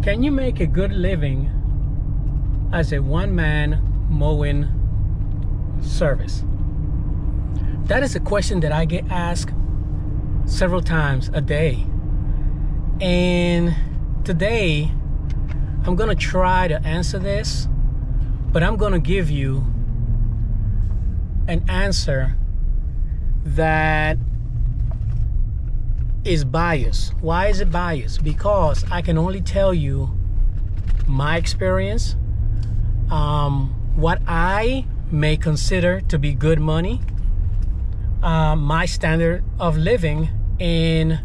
Can you make a good living as a one-man mowing service? That is a question that I get asked several times a day. And today, I'm gonna try to answer this, but I'm gonna give you an answer that is biased. Why is it biased? Because I can only tell you my experience, what I may consider to be good money, my standard of living, and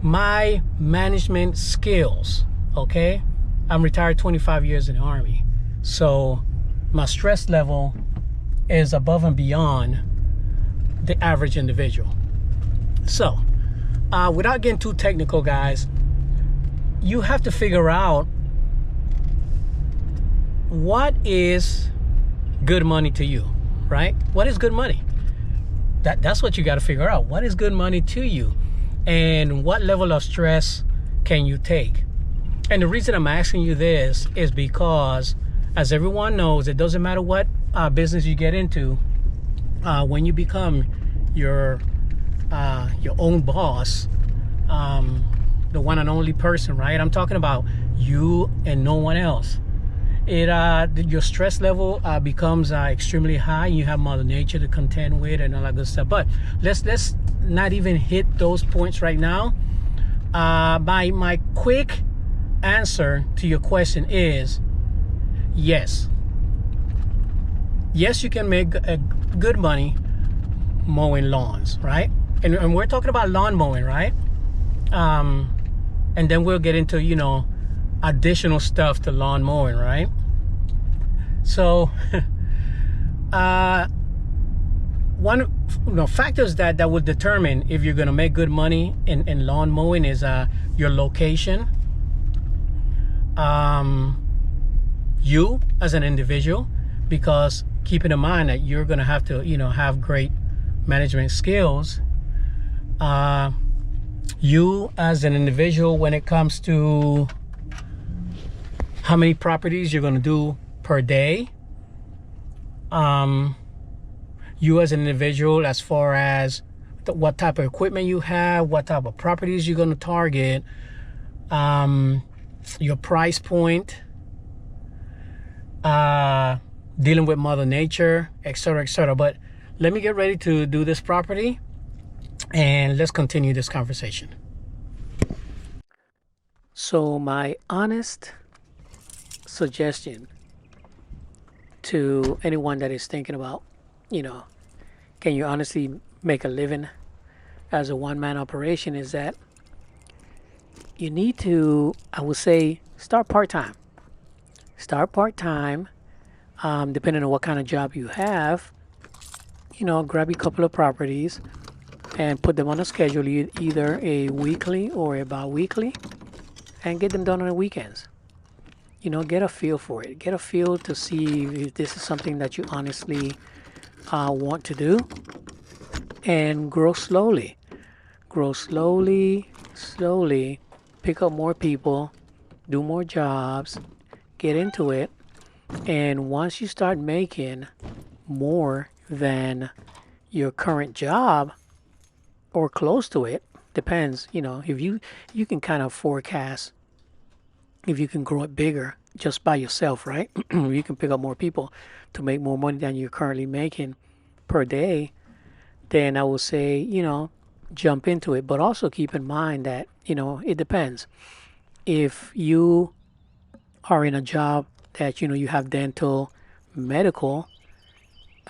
my management skills. Okay, I'm retired 25 years in the Army, so my stress level is above and beyond the average individual. So without getting too technical, guys, you have to figure out what is good money to you, right? What is good money? That's what you got to figure out. What is good money to you, and what level of stress can you take? And the reason I'm asking you this is because, as everyone knows, it doesn't matter what business you get into, when you become your own boss, the one and only person, right? I'm talking about you and no one else. Your stress level becomes extremely high. You have Mother Nature to contend with and all that good stuff. But let's not even hit those points right now. My quick answer to your question is yes. Yes, you can make good money mowing lawns, right? And we're talking about lawn mowing, right? And then we'll get into, additional stuff to lawn mowing, right? So factors that would determine if you're going to make good money in lawn mowing is your location, you as an individual, because keeping in mind that you're going to have to have great management skills, you as an individual when it comes to how many properties you're going to do per day, you as an individual as far as what type of equipment you have, what type of properties you're going to target, your price point, dealing with Mother Nature, etc., etc. But let me get ready to do this property and let's continue this conversation. So my honest suggestion to anyone that is thinking about, can you honestly make a living as a one-man operation, is that you need to, I would say, start part-time. Start part-time, depending on what kind of job you have. Grab a couple of properties and put them on a schedule, either a weekly or a bi-weekly, and get them done on the weekends. Get a feel for it. Get a feel to see if this is something that you honestly want to do, and grow slowly. Grow slowly. Pick up more people, do more jobs, get into it, and once you start making more than your current job or close to it, depends, if you can kind of forecast if you can grow it bigger just by yourself, right? You can pick up more people to make more money than you're currently making per day, then I will say, jump into it. But also keep in mind that, it depends. If you are in a job that, you have dental, medical,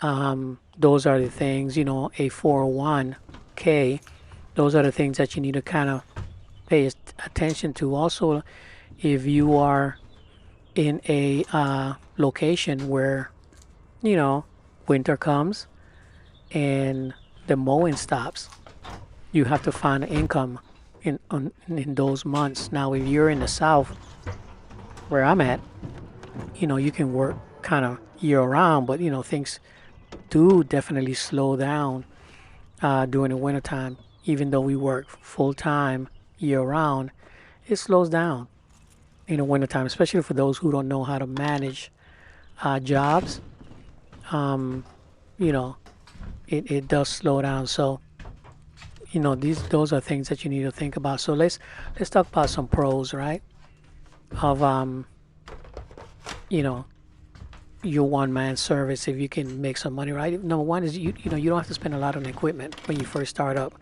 those are the things, a 401k, those are the things that you need to kind of pay attention to. Also, if you are in a location where, winter comes and the mowing stops, you have to find income in those months. Now, if you're in the South, where I'm at, you can work kind of year round, but things do definitely slow down during the wintertime. Even though we work full time year round, it slows down. in the wintertime, especially for those who don't know how to manage jobs. Um, you know, it does slow down. So those are things that you need to think about. So let's talk about some pros, right? Of you know your one man service if you can make some money, right? Number one is you don't have to spend a lot on equipment when you first start up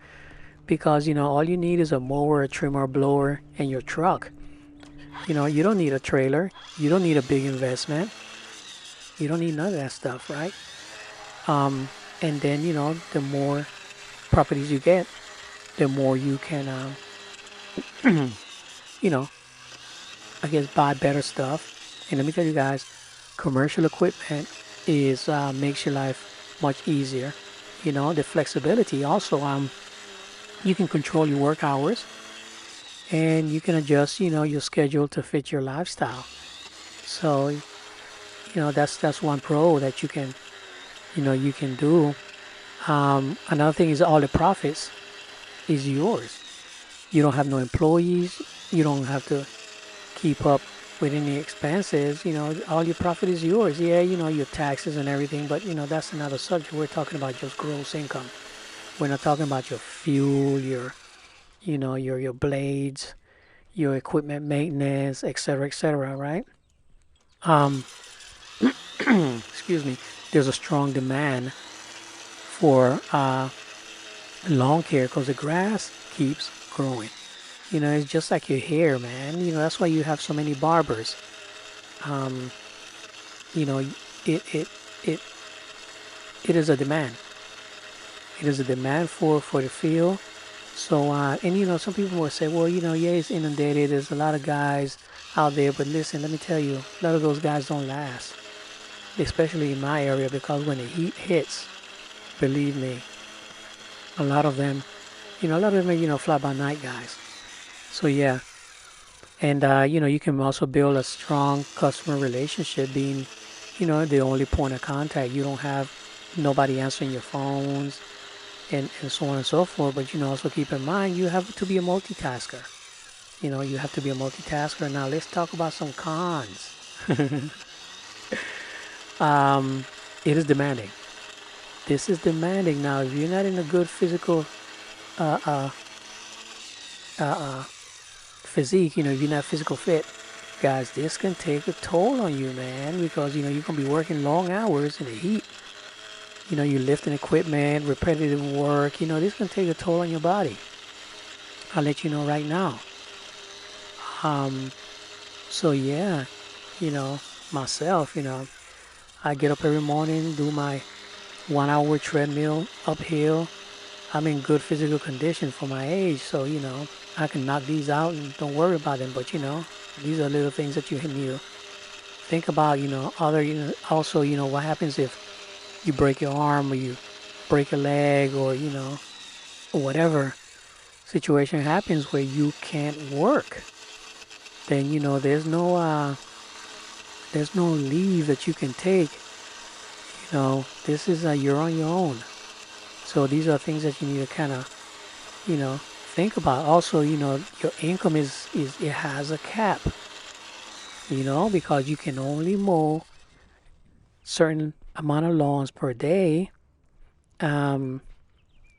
because all you need is a mower, a trimmer, a blower, and your truck. You don't need a trailer. You don't need a big investment. You don't need none of that stuff, right? And then the more properties you get, the more you can you know I guess buy better stuff. And let me tell you guys, commercial equipment is makes your life much easier. The flexibility also. You can control your work hours, and you can adjust your schedule to fit your lifestyle. So that's one pro that you can do. Another thing is all the profits is yours. You don't have no employees. You don't have to keep up with any expenses. All your profit is yours. Yeah, your taxes and everything, but that's another subject. We're talking about just gross income. We're not talking about your fuel, your blades, your equipment maintenance, etc., right? Um, excuse me. There's a strong demand for lawn care because the grass keeps growing. It's just like your hair, man. That's why you have so many barbers. Um, you know, it it it it is a demand. It is a demand for the field. So and some people will say, well, yeah, it's inundated. There's a lot of guys out there, but listen, let me tell you, a lot of those guys don't last, especially in my area, because when the heat hits, believe me, a lot of them, are fly by night guys. So yeah, and you can also build a strong customer relationship, being the only point of contact. You don't have nobody answering your phones and so on and so forth. But also keep in mind you have to be a multitasker. You have to be a multitasker. Now let's talk about some cons. um, it is demanding. This is demanding. Now, if you're not in a good physical uh, uh, physique, if you're not physical fit, guys, this can take a toll on you, man, because you're gonna be working long hours in the heat. You're lifting equipment, repetitive work. This can take a toll on your body. I'll let you know right now. Um, so yeah, myself, I get up every morning, do my 1 hour treadmill uphill. I'm in good physical condition for my age, so I can knock these out and don't worry about them. But these are little things that you need to think about. Other, also, what happens if you break your arm or you break a leg, or whatever situation happens where you can't work. Then there's no leave that you can take. This is you're on your own. So these are things that you need to kind of think about. Also, your income is it has a cap. Because you can only mow certain amount of lawns per day.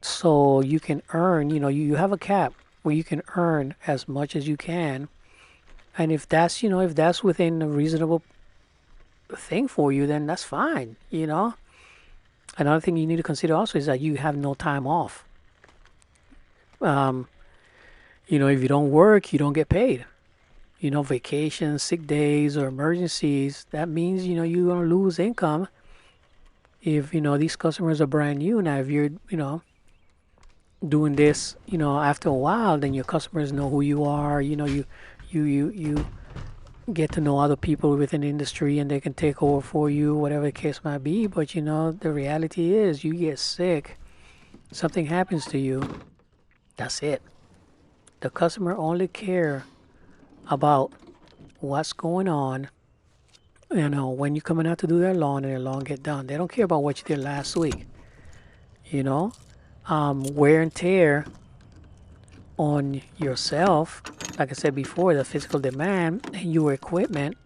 So you can earn. You have a cap where you can earn as much as you can. And if that's within a reasonable thing for you, then that's fine. Another thing you need to consider also is that you have no time off. Um, if you don't work, you don't get paid. Vacations, sick days, or emergencies, that means, you're going to lose income if, these customers are brand new. Now, if you're, doing this, after a while, then your customers know who you are. You get to know other people within the industry, and they can take over for you, whatever the case might be. But, the reality is you get sick, something happens to you, that's it. The customer only care about what's going on, when you're coming out to do their lawn and their lawn get done. They don't care about what you did last week. Wear and tear on yourself like I said before, the physical demand and your equipment,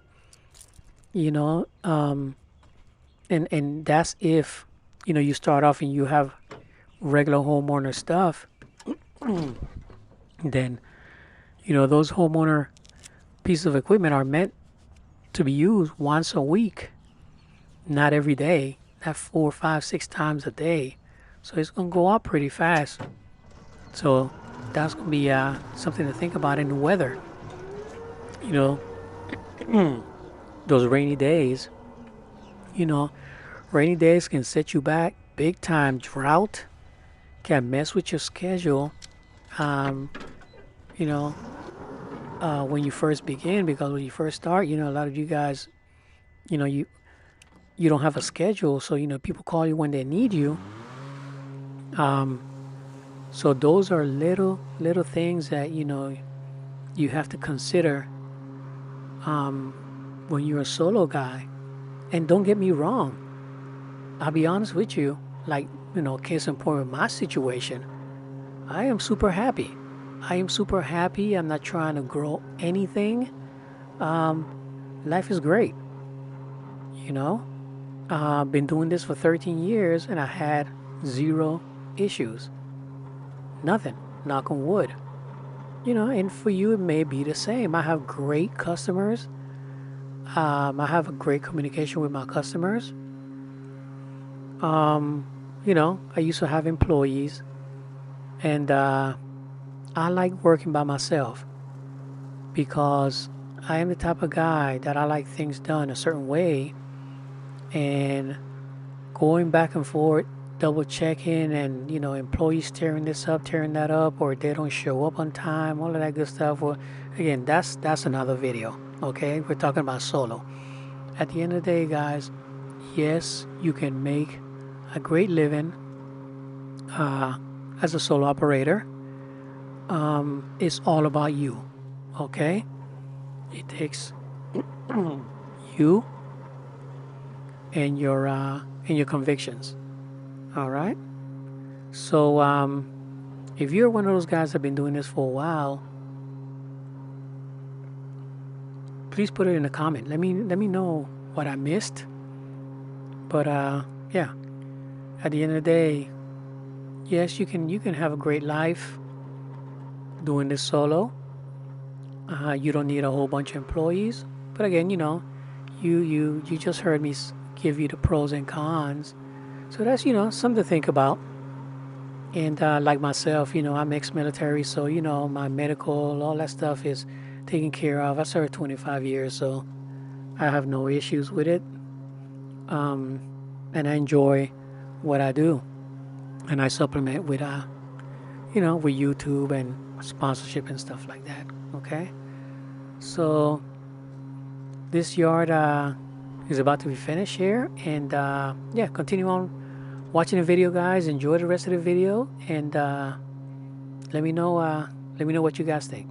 you know, and that's if, you start off and you have regular homeowner stuff, then, those homeowner pieces of equipment are meant to be used once a week, not every day, not 4, 5, 6 times a day. So it's going to go up pretty fast. So that's going to be something to think about in the weather. You know, those rainy days, rainy days can set you back big time. Drought can mess with your schedule, um, you know, when you first begin, because when you first start, a lot of you guys, you don't have a schedule. So, people call you when they need you. So those are little things that, you have to consider when you're a solo guy. And don't get me wrong, I'll be honest with you, like, case in point with my situation, I am super happy. I'm not trying to grow anything. Life is great. I've been doing this for 13 years and I had 0 issues. Nothing. Knock on wood. And for you, it may be the same. I have great customers. I have a great communication with my customers. I used to have employees, and I like working by myself because I am the type of guy that I like things done a certain way, and going back and forth, double checking, and employees tearing this up, tearing that up, or they don't show up on time, all of that good stuff. Well, again, that's another video. Okay, we're talking about solo. At the end of the day, guys, yes, you can make a great living as a solo operator. It's all about you. Okay, it takes you and your convictions. All right. So if you're one of those guys that have been doing this for a while, please put it in a comment. Let me know what I missed. But yeah, at the end of the day, yes, you can have a great life doing this solo. You don't need a whole bunch of employees. But again, you just heard me give you the pros and cons. So that's something to think about. And like myself, I'm ex-military, so my medical, all that stuff is taken care of. I served 25 years, so I have no issues with it. And I enjoy what I do, and I supplement with with YouTube and sponsorship and stuff like that. Okay, so this yard is about to be finished here, and yeah, continue on watching the video, guys. Enjoy the rest of the video, and let me know what you guys think.